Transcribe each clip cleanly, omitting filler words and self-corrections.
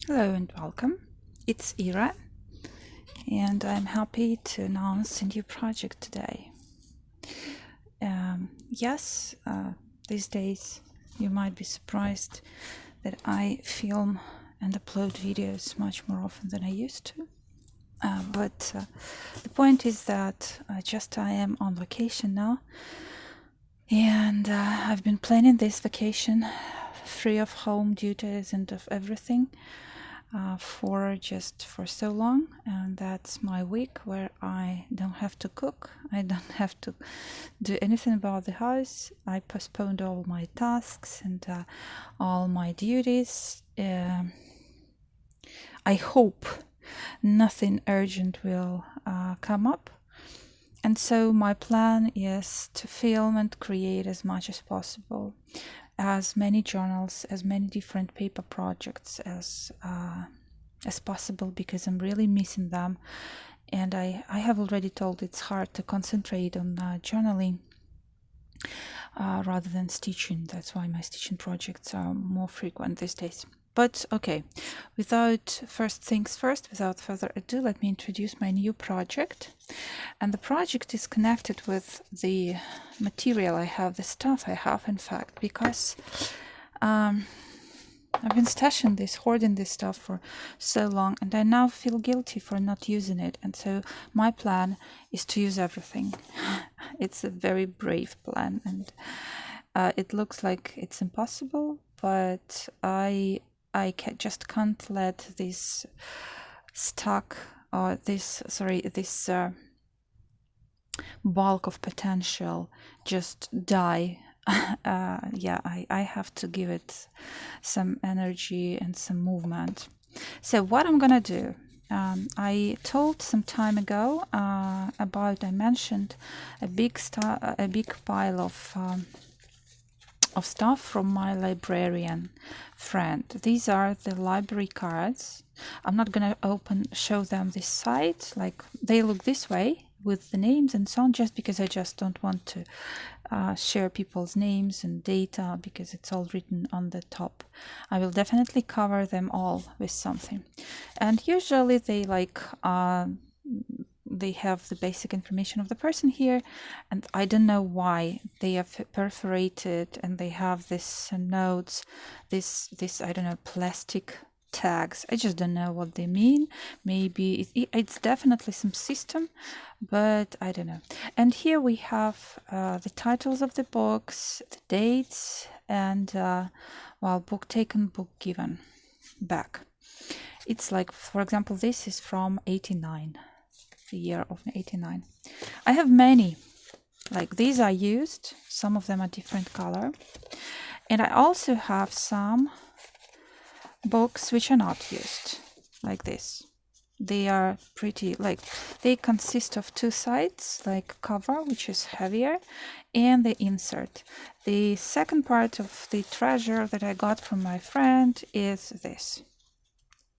Hello and welcome. It's Ira, and I'm happy to announce a new project today. Yes, these days you might be surprised that I film and upload videos much more often than I used to. But the point is that I am on vacation now, and I've been planning this vacation free of home duties and of everything for so long, and that's my week where I don't have to cook, I don't have to do anything about the house. I postponed all my tasks and all my duties. I hope nothing urgent will come up, and so my plan is to film and create as much as possible, as many journals, as many different paper projects as possible, because I'm really missing them. And I have already told it's hard to concentrate on journaling rather than stitching. That's why my stitching projects are more frequent these days. But okay, without further ado, let me introduce my new project. And the project is connected with the material I have, the stuff I have, in fact, because I've been hoarding this stuff for so long, and I now feel guilty for not using it. And so my plan is to use everything. It's a very brave plan, and it looks like it's impossible, but I just can't let this bulk of potential just die. I have to give it some energy and some movement. So what I'm gonna do, I told some time ago I mentioned a big pile of stuff from my librarian friend. These are the library cards. I'm not gonna show them this side, like they look this way with the names and so on, just because I just don't want to share people's names and data, because it's all written on the top. I will definitely cover them all with something, and usually they they have the basic information of the person here, and I don't know why they have perforated and they have this notes, this I don't know, plastic tags. I just don't know what they mean. Maybe it's definitely some system, but I don't know. And here we have the titles of the books, the dates, and book taken, book given back. It's like, for example, this is from 89, the year of 89. I have many, like these are used, some of them are different color, and I also have some books which are not used, like this. They are pretty, like they consist of two sides, like cover, which is heavier, and the insert. The second part of the treasure that I got from my friend is this.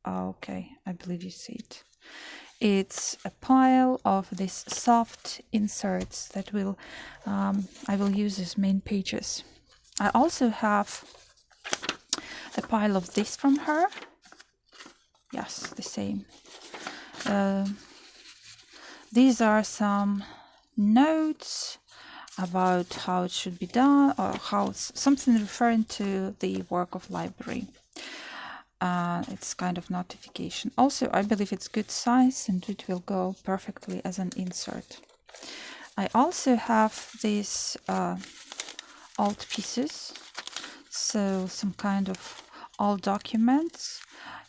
Okay, I believe you see it. It's a pile of these soft inserts that I will use as main pages. I also have a pile of this from her. Yes, the same. These are some notes about how it should be done, or something referring to the work of library. It's kind of notification. Also, I believe it's good size and it will go perfectly as an insert. I also have these old pieces, so some kind of old documents,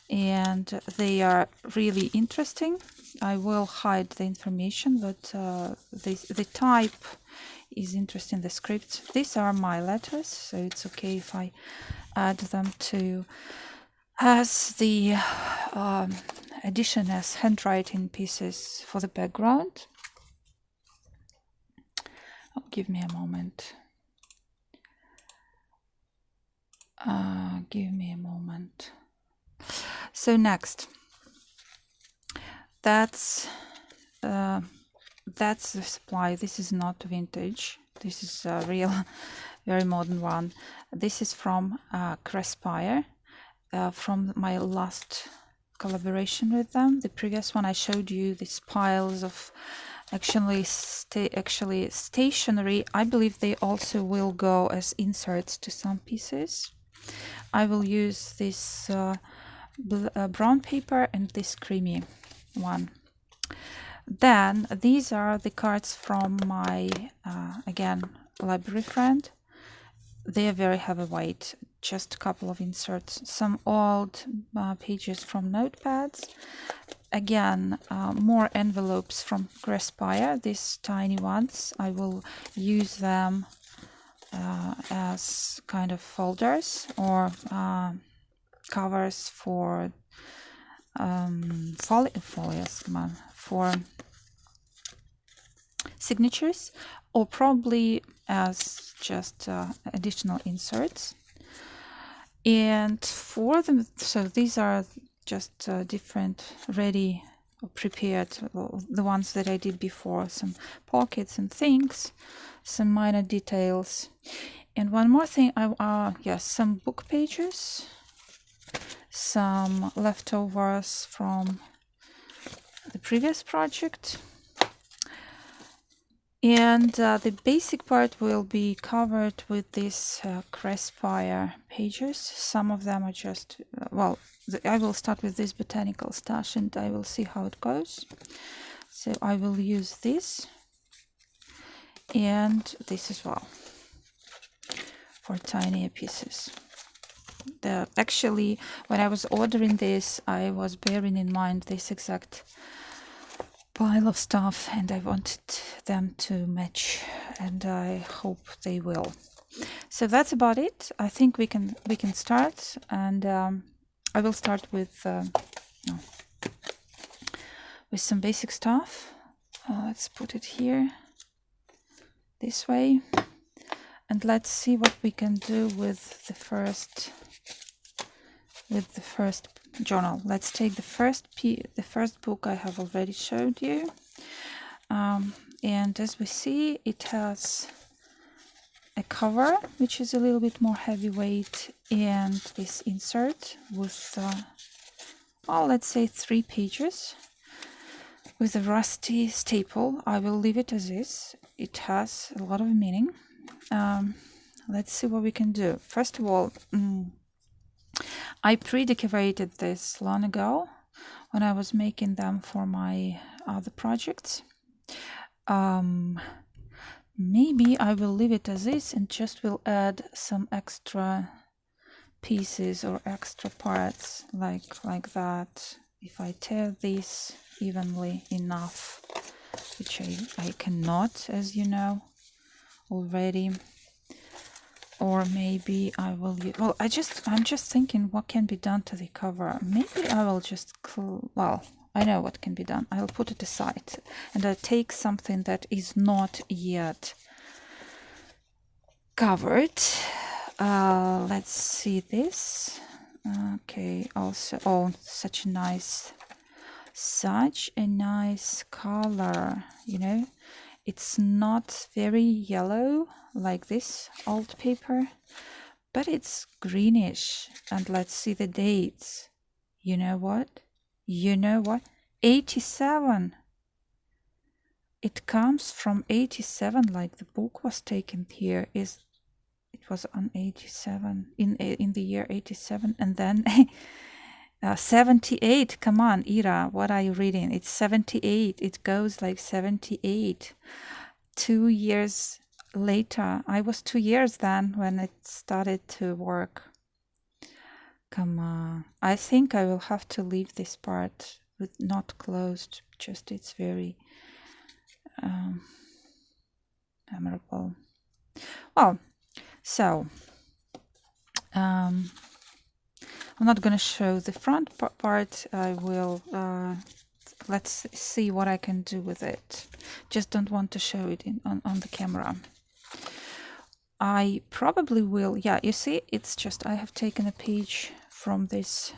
and they are really interesting. I will hide the information, but the type is interesting, the script. These are my letters, so it's okay if I add them to as the addition as handwriting pieces for the background. Oh, give me a moment. Give me a moment. So next, that's the supply. This is not vintage. This is a real, very modern one. This is from Craspire, from my last collaboration with them. The previous one I showed you these piles of actually stationery. I believe they also will go as inserts to some pieces. I will use this brown paper and this creamy one. Then these are the cards from my again library friend. They are very heavyweight, just a couple of inserts, some old pages from notepads. Again, more envelopes from Craspire, these tiny ones. I will use them as kind of folders or covers for folios, come on, for signatures, or probably as just additional inserts. And for them, so these are just different ready or prepared, the ones that I did before, some pockets and things, some minor details. And one more thing, yes, some book pages, some leftovers from the previous project. And the basic part will be covered with these Craspire pages. Some of them are just, I will start with this botanical stash and I will see how it goes. So I will use this and this as well for tinier pieces. Actually, when I was ordering this, I was bearing in mind this exact pile of stuff and I wanted them to match, and I hope they will. So that's about it. I think we can start, and I will start with some basic stuff. Let's put it here this way, and let's see what we can do with the first journal. Let's take the first book I have already showed you, and as we see, it has a cover which is a little bit more heavyweight, and this insert with let's say 3 pages with a rusty staple. I will leave it as is. It has a lot of meaning. Let's see what we can do. First of all, I pre-decorated this long ago when I was making them for my other projects. Maybe I will leave it as is and just will add some extra pieces or extra parts like that if I tear this evenly enough, which I cannot, as you know already. Or maybe I will use, I'm just thinking what can be done to the cover. Maybe I will just, I know what can be done. I'll put it aside and I'll take something that is not yet covered. Let's see this. Okay, also, such a nice color, It's not very yellow like this old paper, but it's greenish. And let's see the dates. You know what? 87. It comes from 87, like the book was taken here. It was on 87 in the year 87, and then 78. Come on, Ira, what are you reading? It's 78. It goes like 78. 2 years later. I was 2 years then when it started to work. Come on. I think I will have to leave this part with not closed. Just it's very memorable. Well, so I'm not going to show the front part. I will let's see what I can do with it. Just don't want to show it on the camera. I probably will, you see, it's just I have taken a page from this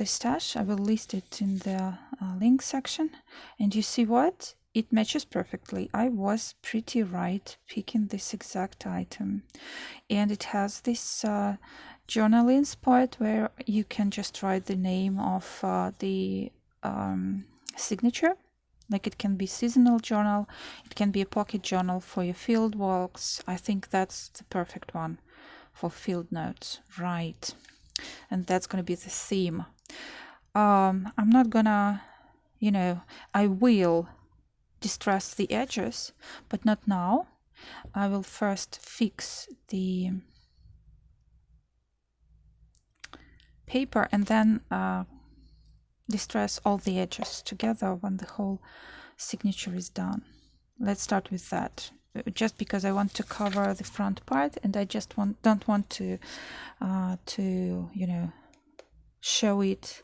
stash. I will list it in the link section, and you see what? it matches perfectly. I was pretty right picking this exact item. And it has this journalings part where you can just write the name of the signature. Like it can be seasonal journal, it can be a pocket journal for your field walks. I think that's the perfect one for field notes, right? And that's going to be the theme. I'm not gonna, I will distress the edges, but not now. I will first fix the paper and then distress all the edges together when the whole signature is done. Let's start with that, just because I want to cover the front part and I just don't want to show it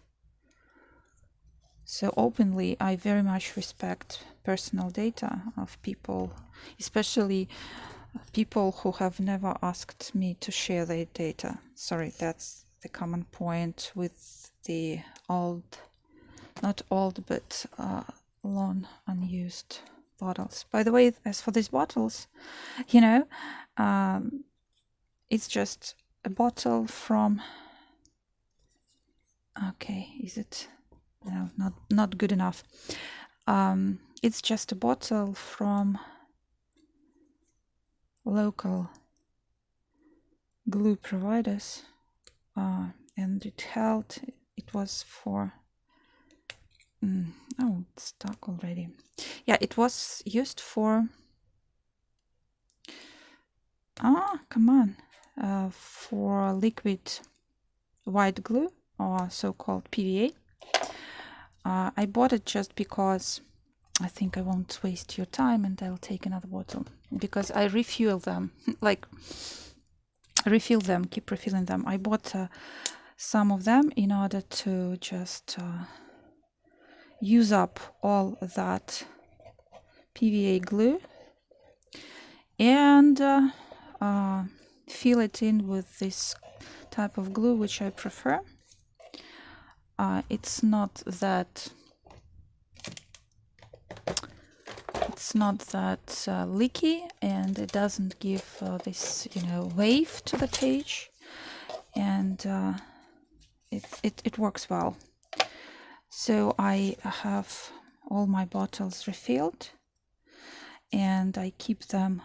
so openly. I very much respect personal data of people, especially people who have never asked me to share their data. Sorry, that's the common point with the not old, but long unused bottles. By the way, as for these bottles, it's just a bottle from, okay, is it? No, not good enough. It's just a bottle from local glue providers, and it was for, oh, it's stuck already. Yeah, it was used for, come on, for liquid white glue, or so-called PVA. I bought it just because I think I won't waste your time and I'll take another bottle, because I refuel them, keep refilling them. I bought some of them in order to just use up all that PVA glue and fill it in with this type of glue, which I prefer. It's not that leaky, and it doesn't give this wave to the page, and it works well. So I have all my bottles refilled, and I keep them.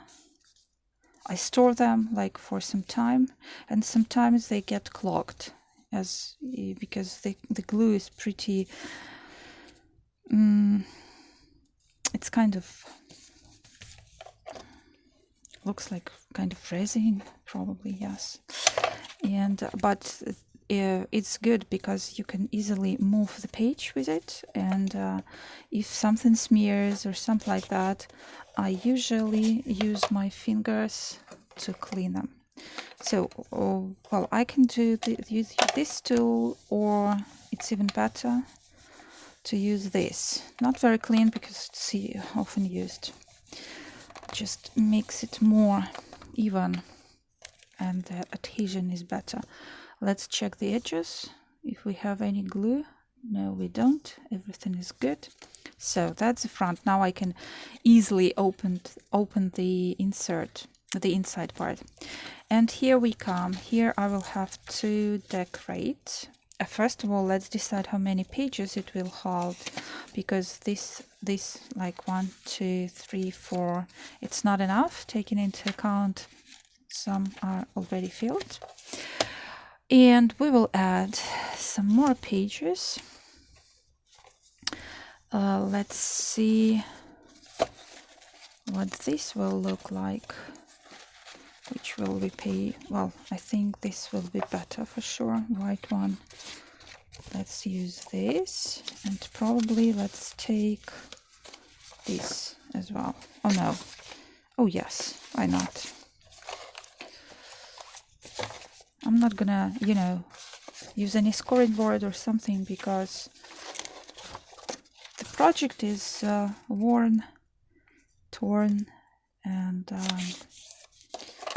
I store them like for some time, and sometimes they get clogged, because the glue is pretty. It's kind of looks like kind of resin, probably, yes. And but it's good because you can easily move the page with it, and if something smears or something like that, I usually use my fingers to clean them. So, well, I can use this tool, or it's even better to use this. Not very clean because it's often used. Just makes it more even, and the adhesion is better. Let's check the edges if we have any glue. No, we don't. Everything is good. So that's the front. Now I can easily open the inside part. And here we come. Here I will have to decorate. First of all, let's decide how many pages it will hold, because this like 1, 2, 3, 4, it's not enough, taking into account some are already filled. And we will add some more pages. Let's see what this will look like. Which will we pay? Well, I think this will be better for sure. White one. Let's use this, and probably let's take this as well. Oh no. Oh yes, why not? I'm not gonna, use any scoring board or something, because the project is worn, torn, and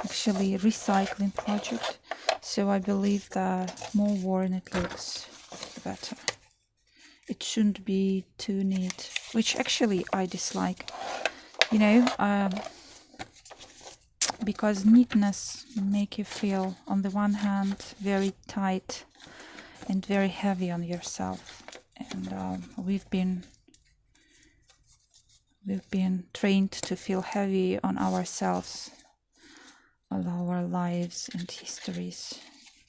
actually recycling project, so I believe the more worn it looks, the better. it shouldn't be too neat, which actually I dislike, you know, because neatness make you feel, on the one hand, very tight and very heavy on yourself. And we've been trained to feel heavy on ourselves, all our lives and histories,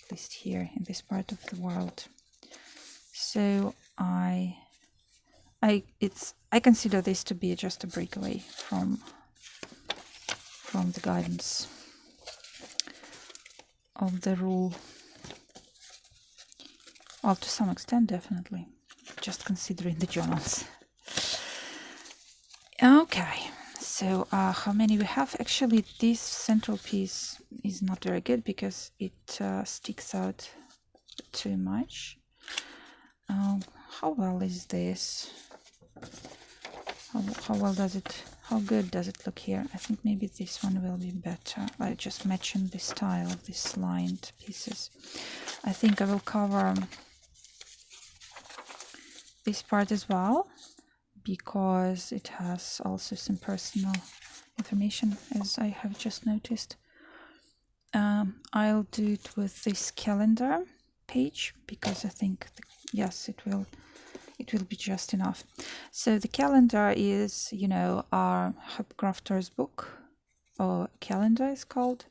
at least here in this part of the world. So I consider this to be just a breakaway from the guidance of the rule. Well, to some extent, definitely. Just considering the journals. Okay, so how many we have? Actually, this central piece is not very good because it sticks out too much. How well is this? How well does it? How good does it look here? I think maybe this one will be better. I just matching the style of these lined pieces. I think I will cover this part as well, because it has also some personal information, as I have just noticed. I'll do it with this calendar page, because I think, yes, it will be just enough. So the calendar is, you know, our Hubcrafter's book, or calendar is called,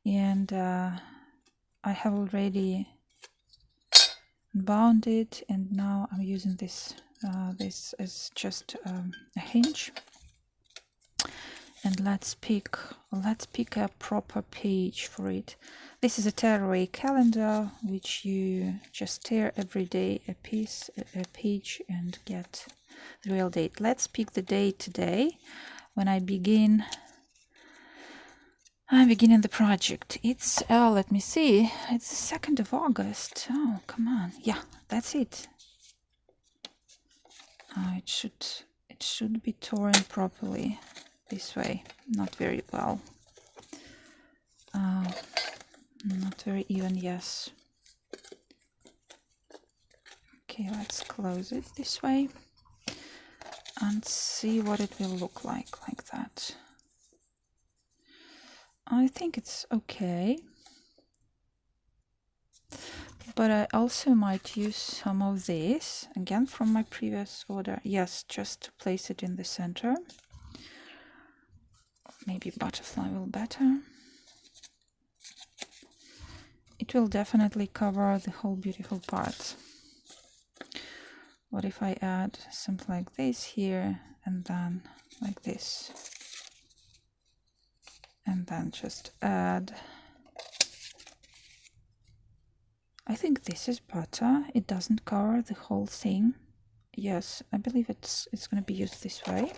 and I have already bound it, and now I'm using this this as just a hinge. And let's pick a proper page for it. This is a tearaway calendar, which you just tear every day a page, and get the real date. Let's pick the date today when I'm beginning the project. It's let me see, it's the 2nd of August. Oh, come on. Yeah, that's it. It should be torn properly this way. Not very well. Not very even, yes. Okay, let's close it this way and see what it will look like that. I think it's okay, but I also might use some of this again from my previous order. Yes, just to place it in the center. Maybe butterfly will better. It will definitely cover the whole beautiful part. What if I add something like this here, and then like this, and then just add, I think this is better. It doesn't cover the whole thing. Yes, I believe it's going to be used this way.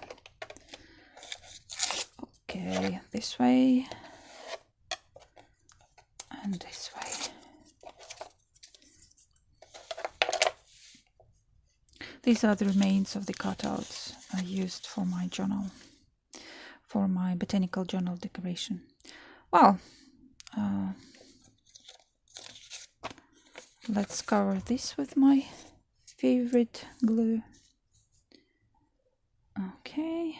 Okay, this way and this way. These are the remains of the cutouts I used for my journal, for my botanical journal decoration. Well, let's cover this with my favorite glue. Okay.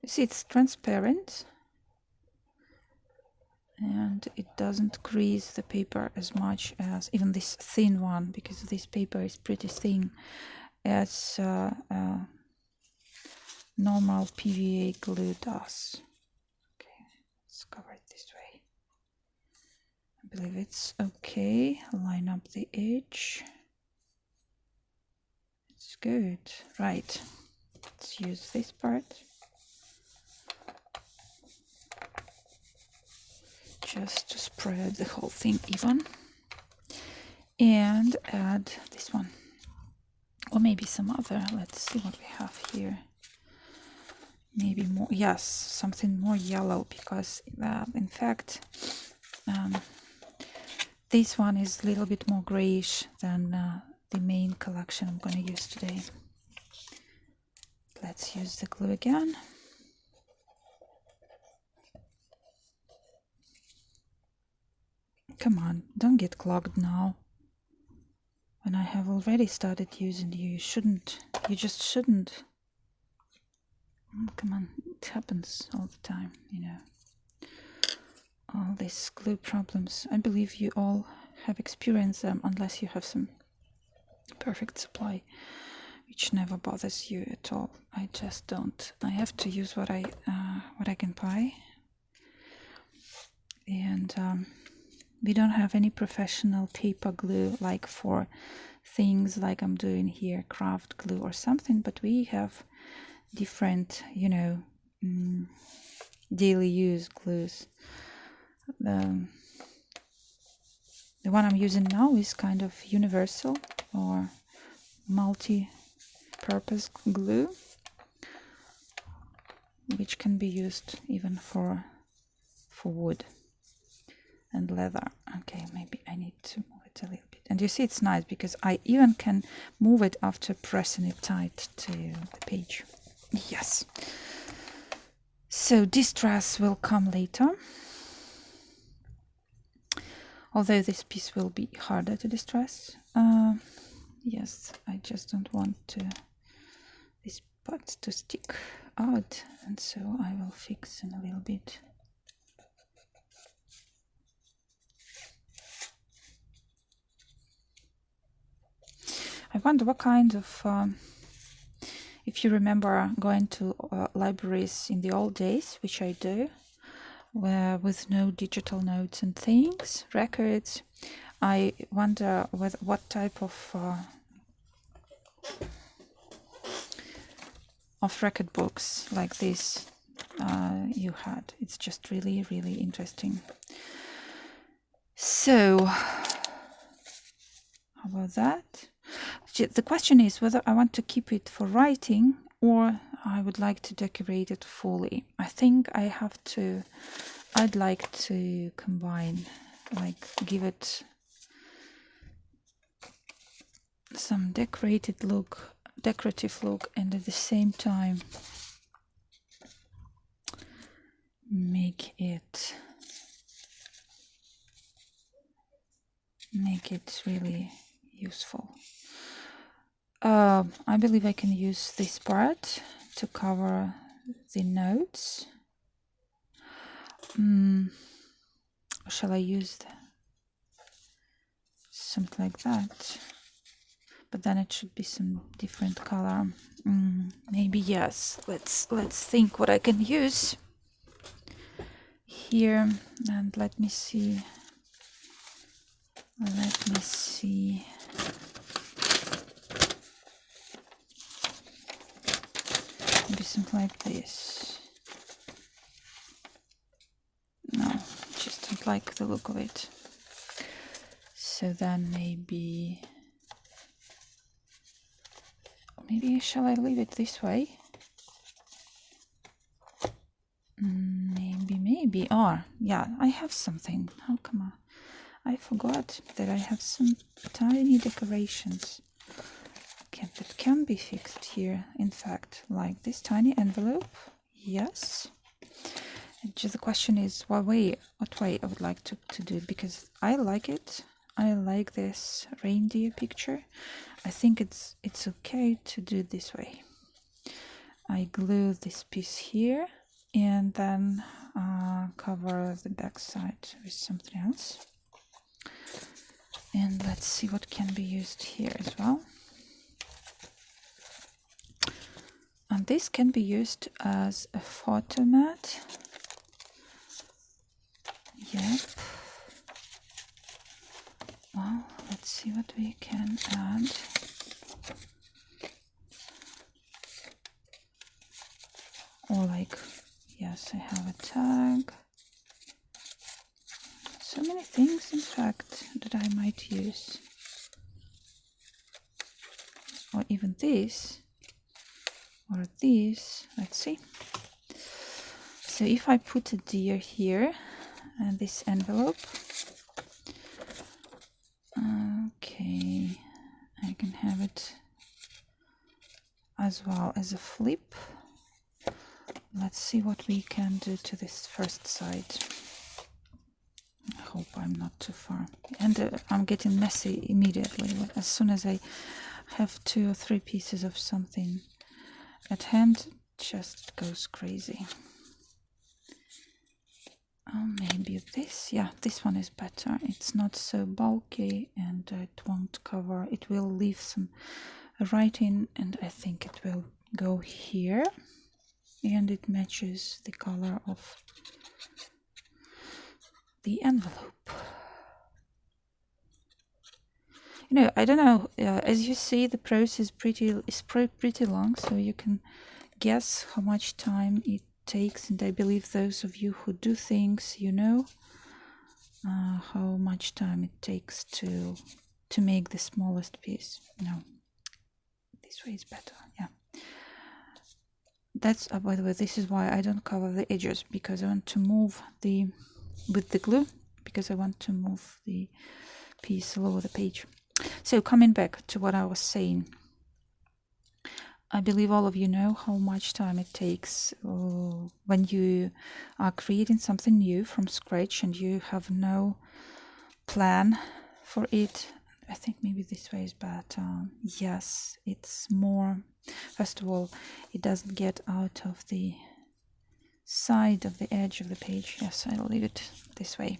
You see, it's transparent, and it doesn't crease the paper as much as even this thin one, because this paper is pretty thin, as normal PVA glue does. Okay, let's cover it this way. I believe it's okay. Line up the edge. It's good. Right. Let's use this part. Just to spread the whole thing even. And add this one. Or maybe some other. Let's see what we have here. Maybe more, yes, something more yellow, because in fact this one is a little bit more grayish than the main collection I'm going to use today. Let's use the glue again. Come on, don't get clogged now. when I have already started using you just shouldn't. Come on, it happens all the time, you know. All these glue problems. I believe you all have experienced them, unless you have some perfect supply, which never bothers you at all. I just don't. I have to use what I can buy, and we don't have any professional paper glue like for things like I'm doing here, craft glue or something, but we have different, you know, daily use glues. The one I'm using now is kind of universal or multi-purpose glue, which can be used even for wood and leather. Okay, maybe I need to move it a little bit. And you see it's nice because I even can move it after pressing it tight to the page. Yes. So distress will come later. Although this piece will be harder to distress. Yes, I just don't want these parts to stick out, and so I will fix in a little bit. I wonder what kind of, if you remember going to libraries in the old days, which I do, where with no digital notes and things, records, I wonder what type of record books like this you had. It's just really, really interesting. So, how about that? The question is whether I want to keep it for writing or I would like to decorate it fully. I think I'd like to combine, like give it some decorative look, and at the same time make it really useful. I believe I can use this part to cover the notes. Shall I use something like that? But then it should be some different color. Maybe yes. Let's think what I can use here, and let me see. Maybe something like this. No, just don't like the look of it. So then maybe shall I leave it this way? Maybe. Oh, yeah, I have something. How come I forgot that I have some tiny decorations that can be fixed here. In fact, like this tiny envelope. Yes. And just the question is what way I would like to do it, because I like it. I like this reindeer picture. I think it's okay to do it this way. I glue this piece here and then cover the back side with something else. And let's see what can be used here as well. And this can be used as a photo mat. Yep. Well, let's see what we can add. Or like, yes, I have a tag. So many things, in fact, that I might use. Or even this. Or this. Let's see. So if I put a deer here and this envelope, okay, I can have it as well as a flip. Let's see what we can do to this first side. I hope I'm not too far. And I'm getting messy immediately. As soon as I have 2 or 3 pieces of something at hand, just goes crazy. Maybe this. Yeah, this one is better. It's not so bulky and it won't cover. It will leave some writing, and I think it will go here. And it matches the color of the envelope. You know, I don't know. As you see, the process is pretty long, so you can guess how much time it takes. And I believe those of you who do things, you know how much time it takes to make the smallest piece. No, this way is better. Yeah. That's by the way, this is why I don't cover the edges, because I want to move with the glue, because I want to move the piece all over the page. So coming back to what I was saying, I believe all of you know how much time it takes when you are creating something new from scratch and you have no plan for it. I think maybe this way is better. Yes, it's more. First of all, it doesn't get out of the side of the edge of the page. Yes, I'll leave it this way.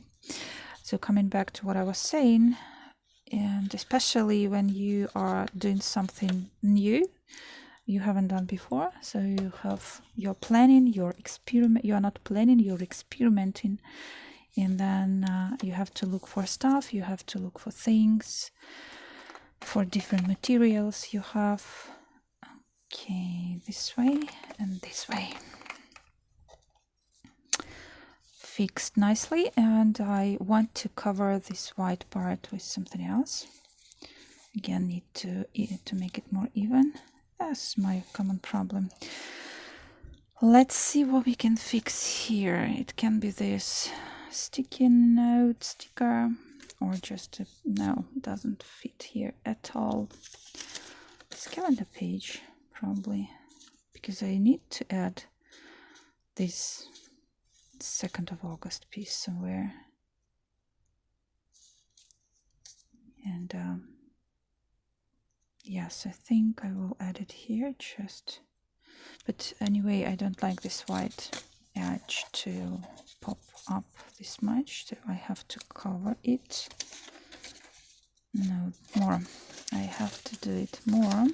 So coming back to what I was saying, and especially when you are doing something new you haven't done before, so you're planning, you're not planning, you're experimenting, and then you have to look for stuff, you have to look for things, for different materials you have. Okay, this way and this way. Fixed nicely, and I want to cover this white part with something else. Again, need to make it more even. That's my common problem. Let's see what we can fix here. It can be this sticky note sticker, or just no, doesn't fit here at all. This calendar page, probably, because I need to add this 2nd of August piece somewhere. And yes, I think I will add it here just. But anyway, I don't like this white edge to pop up this much, so I have to cover it. No, more. I have to do it more.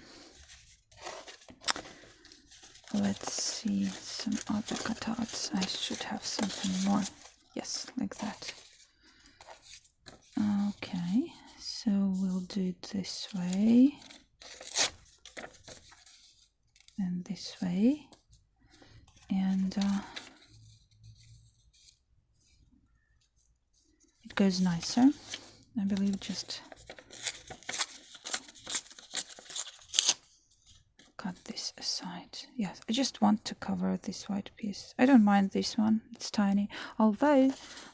Let's see some other cutouts. I should have something more. Yes, like that. Okay, so we'll do it this way. And this way. And it goes nicer. I believe just cut this aside. Yes, I just want to cover this white piece. I don't mind this one, it's tiny, although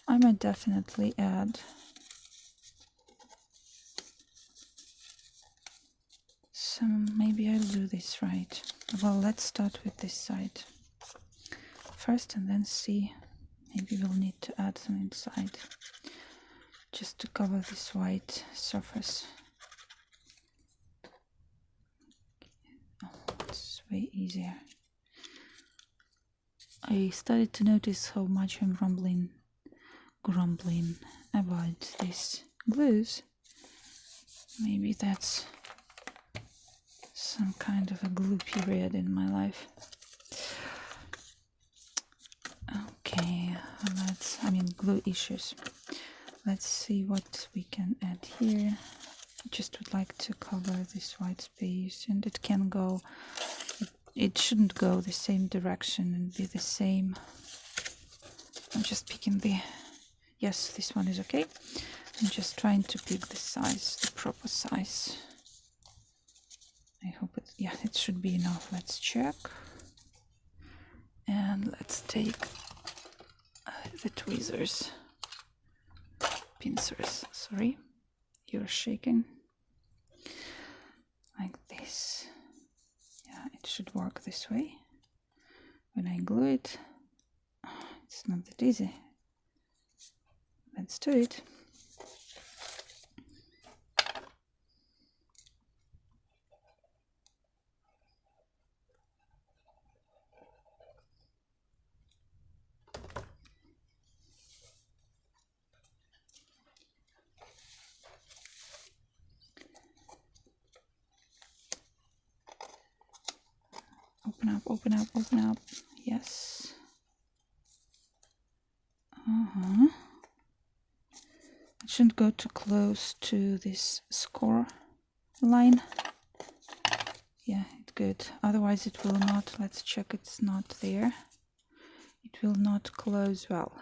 I might definitely add some. Maybe I'll do this right. Well, let's start with this side first and then see. Maybe we'll need to add some inside just to cover this white surface. Oh, it's way easier. I started to notice how much I'm grumbling about these glues. Maybe that's some kind of a glue period in my life. Okay, glue issues. Let's see what we can add here. Just would like to cover this white space, and it can go, it shouldn't go the same direction and be the same. I'm just picking yes, this one is okay. I'm just trying to pick the size, the proper size. I hope it should be enough. Let's check. And let's take the tweezers, pincers, sorry, you're shaking, like this. Yeah, it should work this way. When I glue it, it's not that easy. Let's do it. Open up, open up, open up. Yes. It shouldn't go too close to this score line. Yeah, it's good. Otherwise it will not, let's check it's not there. It will not close well.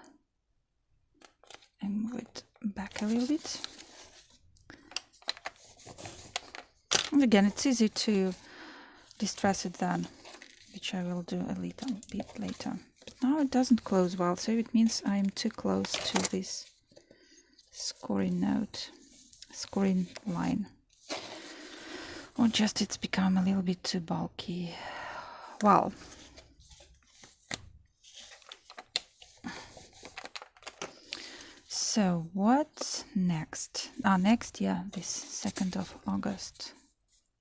And move it back a little bit. And again, it's easy to distress it then, which I will do a little bit later. But now it doesn't close well, so it means I'm too close to this scoring note, scoring line. Or just it's become a little bit too bulky. Well, so what's next? Next, yeah, this 2nd of August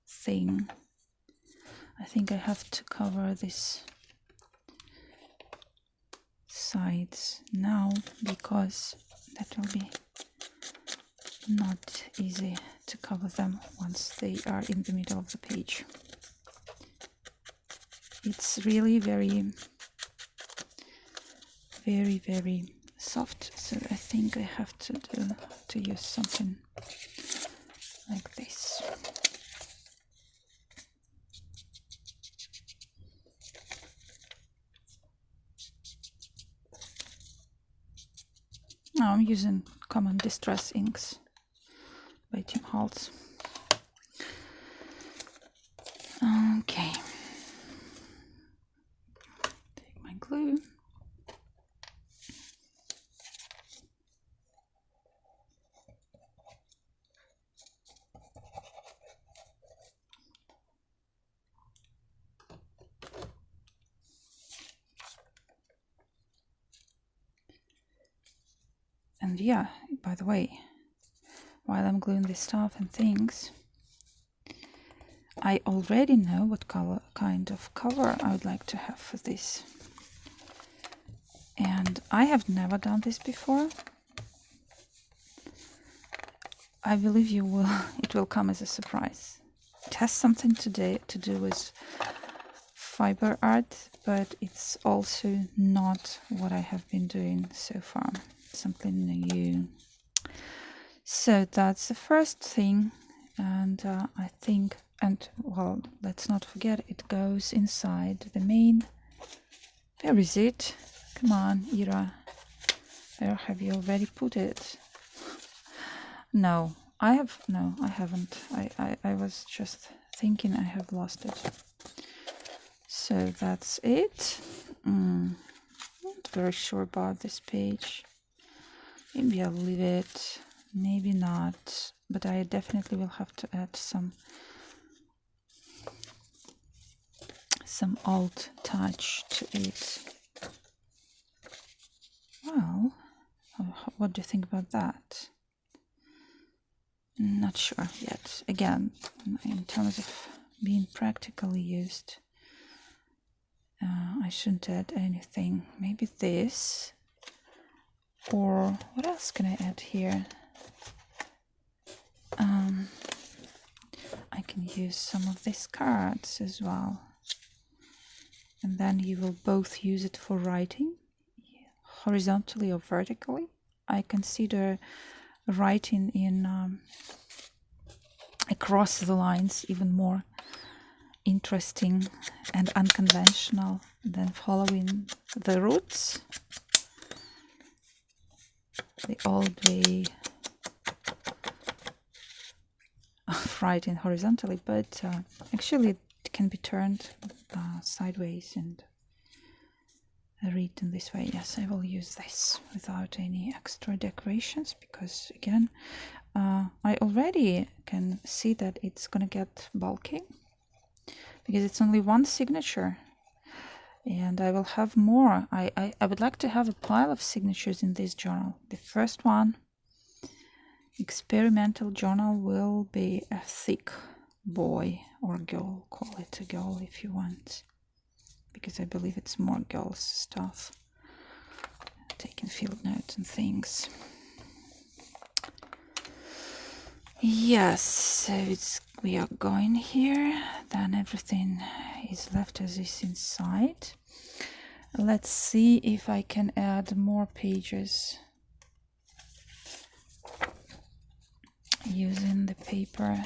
thing. I think I have to cover this sides now because that will be not easy to cover them once they are in the middle of the page. It's really very, very, very soft, so I think I have to use something like this. Now I'm using Common Distress inks by Tim Holtz. Okay. Take my glue. And yeah, by the way, while I'm gluing this stuff and things, I already know what kind of cover I would like to have for this. And I have never done this before. I believe you will. It will come as a surprise. It has something to do with fiber art, but it's also not what I have been doing so far. Something new. So that's the first thing, and I think, and well, let's not forget, it goes inside the main. Where is it? Come on, Ira. Where have you already put it? No, I haven't. I was just thinking I have lost it. So that's it. Not very sure about this page. Maybe I'll leave it, maybe not, but I definitely will have to add some alt touch to it. Well, what do you think about that? Not sure yet. Again, in terms of being practically used, I shouldn't add anything. Maybe this. Or what else can I add here? I can use some of these cards as well. And then you will both use it for writing, horizontally or vertically. I consider writing in across the lines even more interesting and unconventional than following the roots. The old way of writing horizontally, but actually it can be turned sideways and read in this way. Yes, I will use this without any extra decorations because, again, I already can see that it's gonna get bulky because it's only one signature. And I will have more. I would like to have a pile of signatures in this journal. The first one, experimental journal, will be a thick boy or girl. Call it a girl if you want, because I believe it's more girls' stuff. Taking field notes and things. Yes, so it's we are going here, then everything is left as is inside. Let's see if I can add more pages using the paper.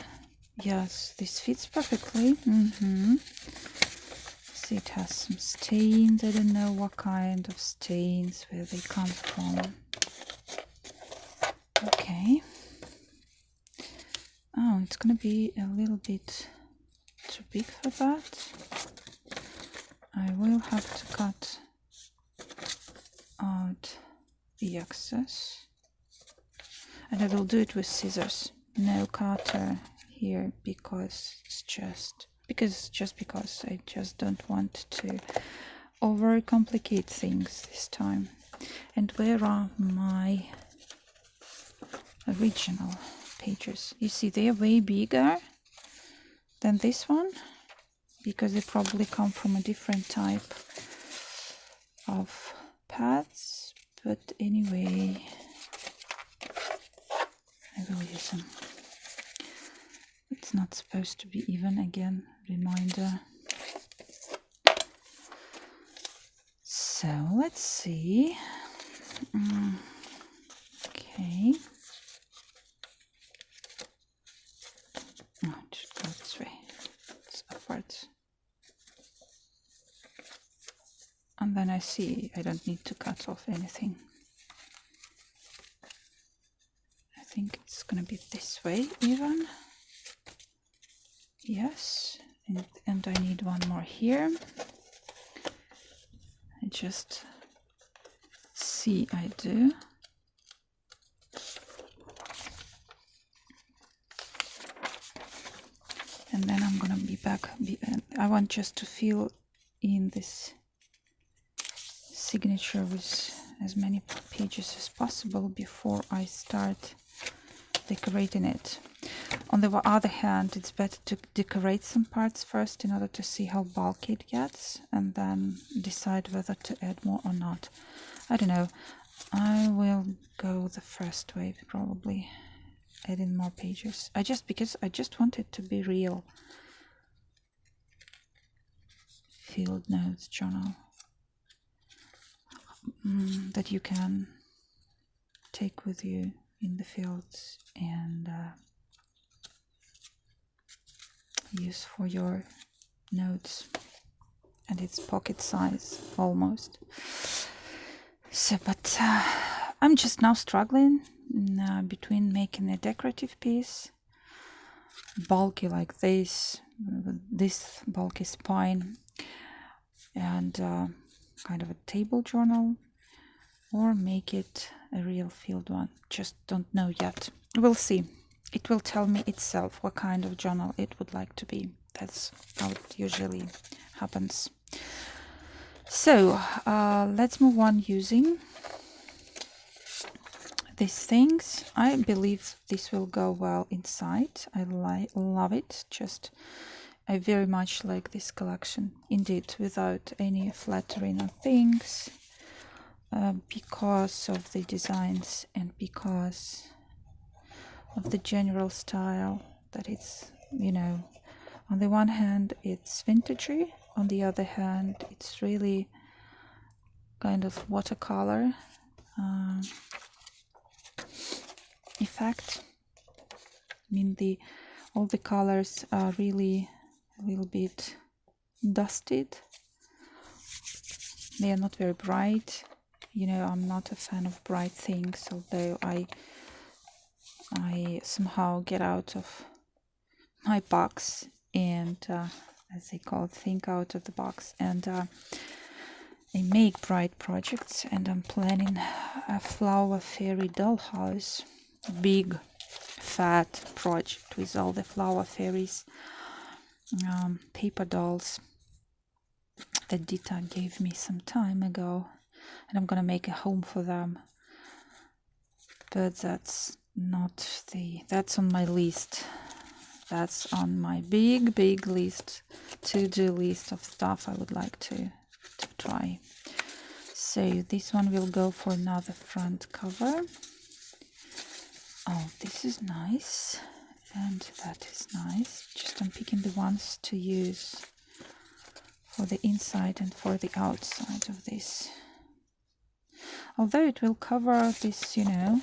Yes, this fits perfectly. See, it has some stains. I don't know what kind of stains, where they come from. Okay. Oh, it's gonna be a little bit too big for that. I will have to cut out the excess, and I will do it with scissors. No cutter here, because it's just because I just don't want to overcomplicate things this time. And where are my original pages? You see, they are way bigger than this one, because they probably come from a different type of pads. But anyway, I will use them. It's not supposed to be even, again, reminder. So let's see. Okay. Oh, just go this way. It's upwards. And then I see I don't need to cut off anything. I think it's gonna be this way even. Yes, and I need one more here. I just see I do. And then I'm gonna be back. I want just to fill in this signature with as many pages as possible before I start decorating it. On the other hand, it's better to decorate some parts first in order to see how bulky it gets, and then decide whether to add more or not. I don't know. I will go the first way, probably adding more pages. Because I just want it to be real. Field notes journal that you can take with you in the fields and use for your notes, and it's pocket size almost. So, but I'm just now struggling between making a decorative piece, bulky like this bulky spine, and kind of a table journal, or make it a real field one. Just don't know yet. We'll see. It will tell me itself what kind of journal it would like to be. That's how it usually happens. So let's move on using these things. I believe this will go well inside. I love it. I very much like this collection, indeed, without any flattering of things, because of the designs and because of the general style that it's, on the one hand it's vintagey, on the other hand it's really kind of watercolor effect. I mean, all the colors are really a little bit dusted. They are not very bright. I'm not a fan of bright things, although I somehow get out of my box and, as they call it, think out of the box, and I make bright projects. And I'm planning a flower fairy dollhouse, big fat project with all the flower fairies, paper dolls that Dita gave me some time ago, and I'm gonna make a home for them. But that's on my list. That's on my big list, to-do list of stuff I would like to try. So this one will go for another front cover. Oh, this is nice. And that is nice. Just I'm picking the ones to use for the inside and for the outside of this. Although it will cover this, you know,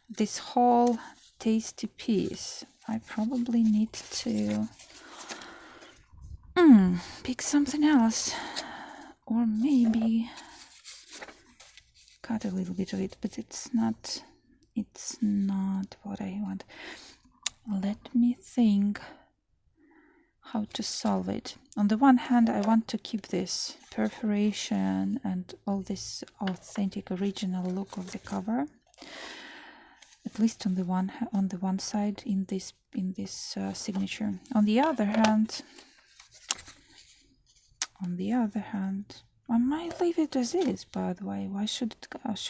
this whole tasty piece, I probably need to pick something else, or maybe cut a little bit of it, but it's not what I want. Let me think how to solve it. On the one hand, I want to keep this perforation and all this authentic original look of the cover, at least on the one side in this signature. On the other hand, I might leave it as is, by the way. Why should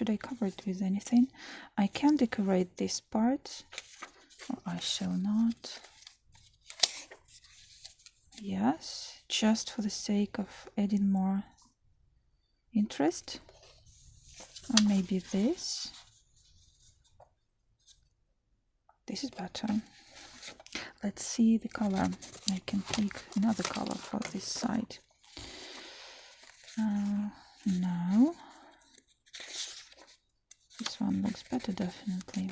I cover it with anything? I can decorate this part, or I shall not. Yes, just for the sake of adding more interest. Or maybe this. This is better. Let's see the color. I can pick another color for this side. No. This one looks better, definitely.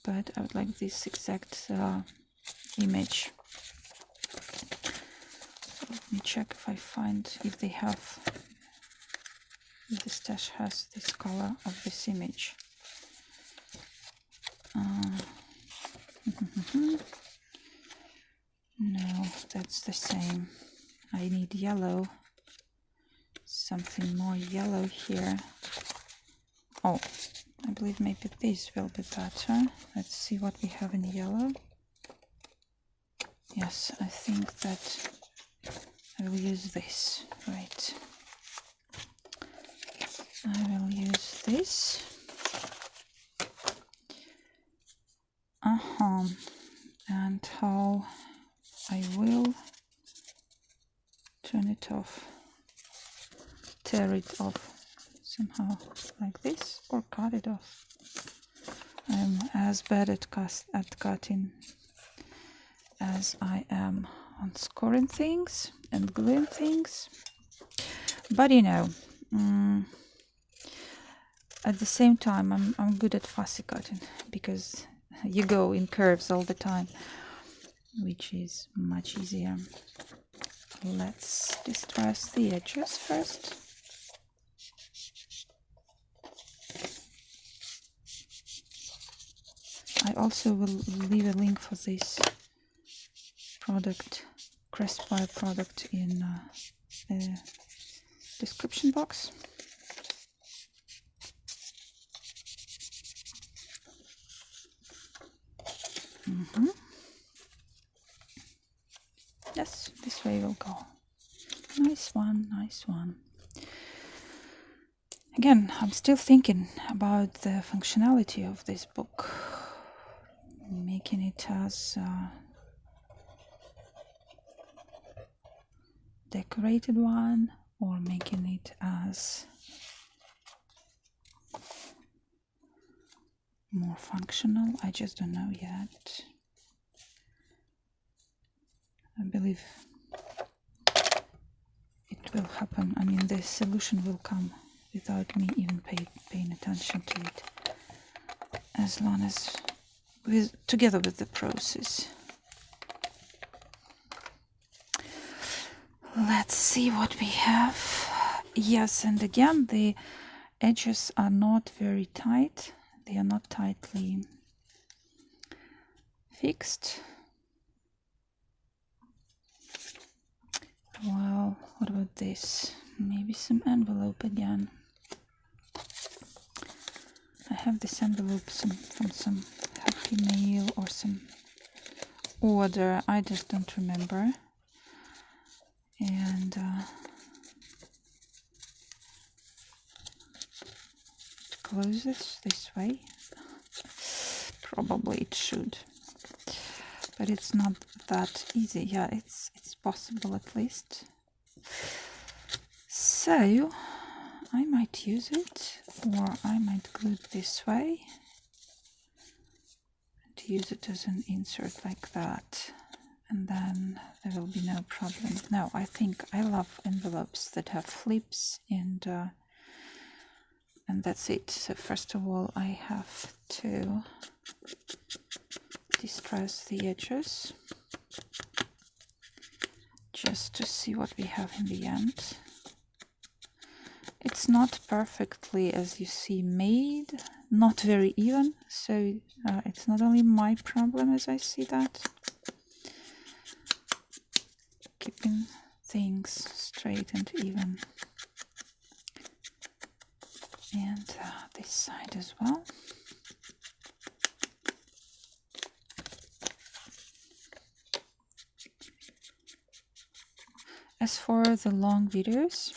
But I would like this exact image. So let me check if they have, if the stash has this color of this image. No, that's the same. I need yellow, something more yellow here. Oh, I believe maybe this will be better. Let's see what we have in yellow. Yes, I think that I will use this. Right. I will use this. And how I will turn it off, tear it off somehow like this, or cut it off. I'm as bad at cutting as I am on scoring things and gluing things, but you know, at the same time I'm good at fussy cutting, because you go in curves all the time, which is much easier. Let's distress the edges first. I also will leave a link for this product, Craspire product, in the description box. Yes, this way will go. Nice one, nice one. Again, I'm still thinking about the functionality of this book, making it as decorated one, or making it as more functional. I just don't know yet. I believe it will happen. I mean, the solution will come without me even paying attention to it, as long as together with the process. Let's see what we have. Yes, and again, the edges are not very tight. They are not tightly fixed. Well, what about this? Maybe some envelope again. I have this envelope from some happy mail or some order. I just don't remember. And close it this way. Probably it should, but it's not that easy. Yeah, it's possible at least. So I might use it, or I might glue it this way and use it as an insert like that, and then there will be no problem. No, I think I love envelopes that have flips, and that's it. So first of all, I have to distress the edges just to see what we have in the end. It's not perfectly, as you see, made, not very even, so it's not only my problem as I see that. Keeping things straight and even. And this side as well. As for the long videos,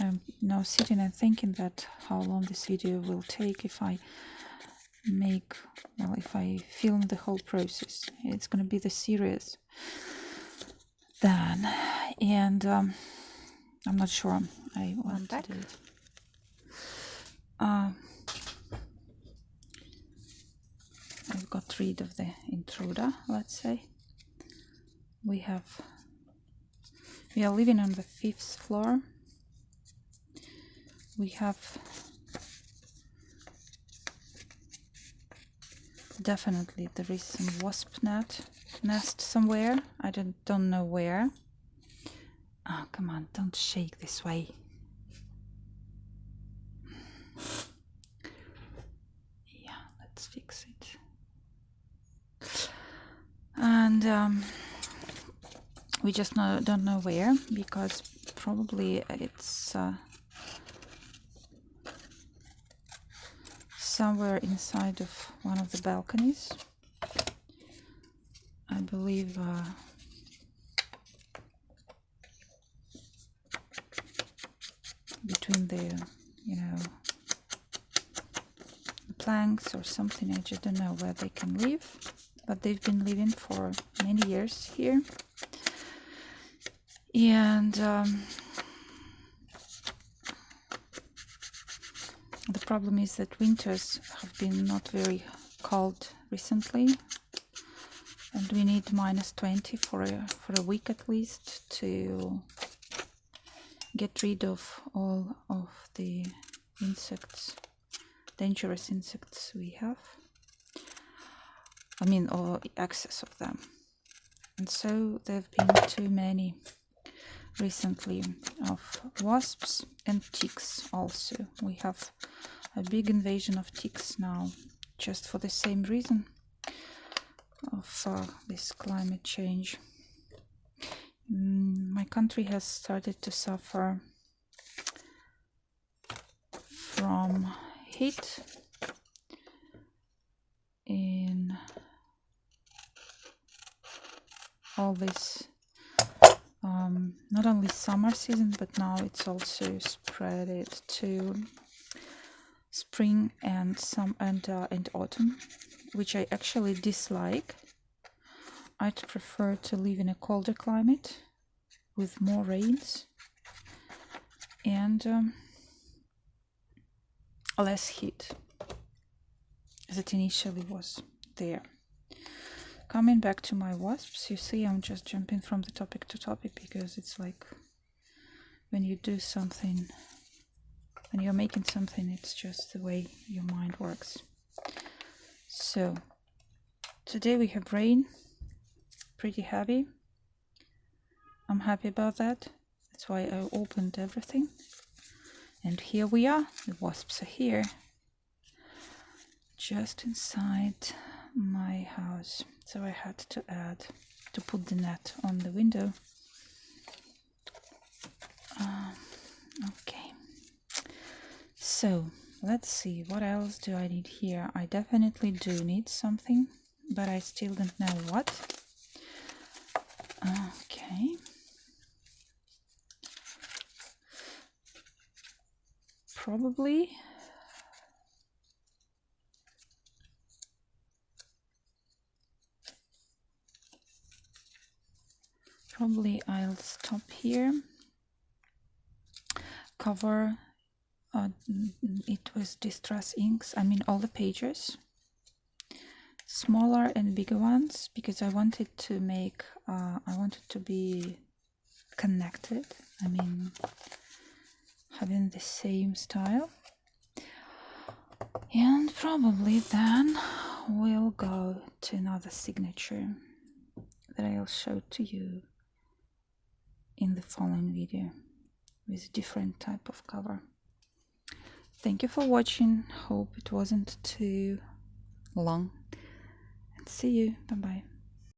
I'm now sitting and thinking that how long this video will take if I if I film the whole process. It's going to be the series then, and I'm not sure I want to do it. I've got rid of the intruder, let's say. We are living on the 5th floor. We have definitely, there is some wasp nest somewhere. I don't know where. Oh, come on, don't shake this way. Yeah, let's fix it. And we just don't know where, because probably it's somewhere inside of one of the balconies. I believe between the planks or something. I just don't know where they can live, but they've been living for many years here. And the problem is that winters have been not very cold recently, and we need -20 for a week at least to get rid of all of the insects, dangerous insects we have. I mean, or excess of them. And so there have been too many recently of wasps and ticks also. We have a big invasion of ticks now, just for the same reason of this climate change. My country has started to suffer from heat in all this, not only summer season, but now it's also spread it to spring and autumn, which I actually dislike. I'd prefer to live in a colder climate with more rains and less heat, as it initially was there. Coming back to my wasps, you see I'm just jumping from the topic to topic, because it's like when you do something, when you're making something, it's just the way your mind works. So today we have rain, pretty heavy. I'm happy about that. That's why I opened everything. And here we are, the wasps are here, just inside my house. So I had to put the net on the window. Okay. So let's see, what else do I need here? I definitely do need something, but I still don't know what. Okay. Probably I'll stop here, cover it was distress inks. I mean all the pages, smaller and bigger ones, because I wanted to make I wanted to be connected. I mean, having the same style. And probably then we'll go to another signature that I'll show to you in the following video with a different type of cover. Thank you for watching. Hope it wasn't too long. And see you. Bye bye.